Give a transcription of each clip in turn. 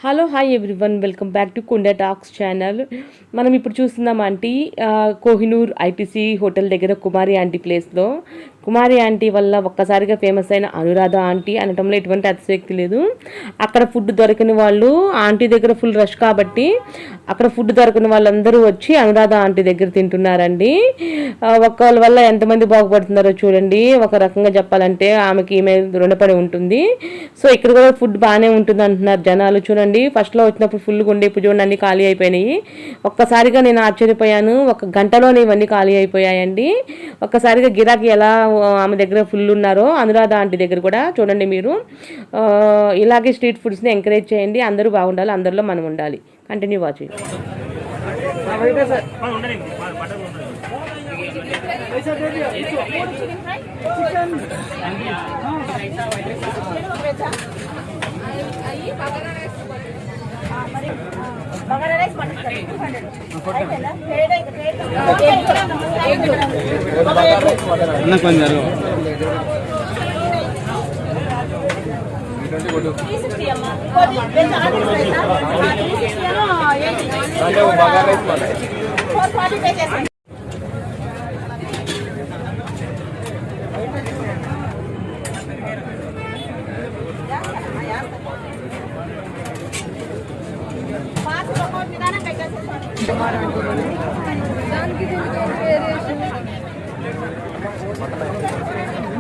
Hello hi everyone, welcome back to కుండ talks channel. మనం ఇప్పుడు చూస్తున్నాం ఆంటీ కోహినూర్ ఐటీసీ హోటల్ దగ్గర కుమారి ఆంటీ ప్లేస్లో. కుమారి ఆంటీ వల్ల ఒక్కసారిగా ఫేమస్ అయిన అనురాధ ఆంటీ అనటంలో ఎటువంటి అతిశక్తి లేదు. అక్కడ ఫుడ్ దొరకని వాళ్ళు ఆంటీ దగ్గర ఫుల్ రష్ కాబట్టి అక్కడ ఫుడ్ దొరకని వాళ్ళందరూ వచ్చి అనురాధ ఆంటీ దగ్గర తింటున్నారండి. ఒక్కళ్ళ వల్ల ఎంతమంది బాగుపడుతున్నారో చూడండి. ఒక రకంగా చెప్పాలంటే ఆమెకి ఈమె రుణపడి ఉంటుంది. సో ఇక్కడ కూడా ఫుడ్ బాగానే ఉంటుంది అంటున్నారు జనాలు. చూడండి, ఫస్ట్లో వచ్చినప్పుడు ఫుల్గా ఉండే, ఇప్పుడు చూడండి అన్నీ ఖాళీ అయిపోయినాయి. ఒక్కసారిగా నేను ఆశ్చర్యపోయాను, ఒక గంటలోనే ఇవన్నీ ఖాళీ అయిపోయాయండి. ఒక్కసారిగా గిరాకీ ఎలా ఆమె దగ్గర ఫుల్ ఉన్నారో అనురాధ ఆంటీ దగ్గర కూడా చూడండి. మీరు ఇలాగే స్ట్రీట్ ఫుడ్స్ని ఎంకరేజ్ చేయండి. అందరూ బాగుండాలి, అందరిలో మనం ఉండాలి. Continue watching.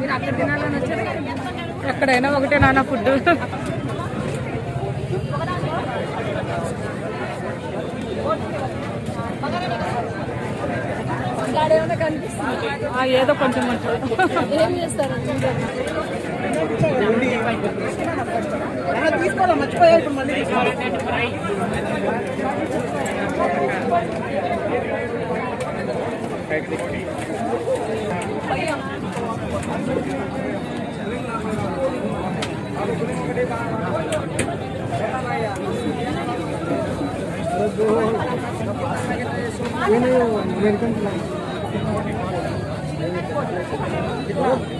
మీరు అక్కడ తినాలని వచ్చారు, ఎక్కడైనా ఒకటే నాన్న ఫుడ్. ఏదో కొంచెం ఏం చేస్తారు తీసుకోవాలా, మర్చిపోయా ఇప్పుడు మళ్ళీ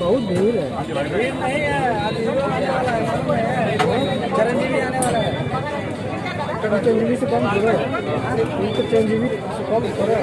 बहुत दूर है, चिरंजीवी आने वाला है, चिरंजीवी से कम दूर है, चिरंजीवी से कम दूर है।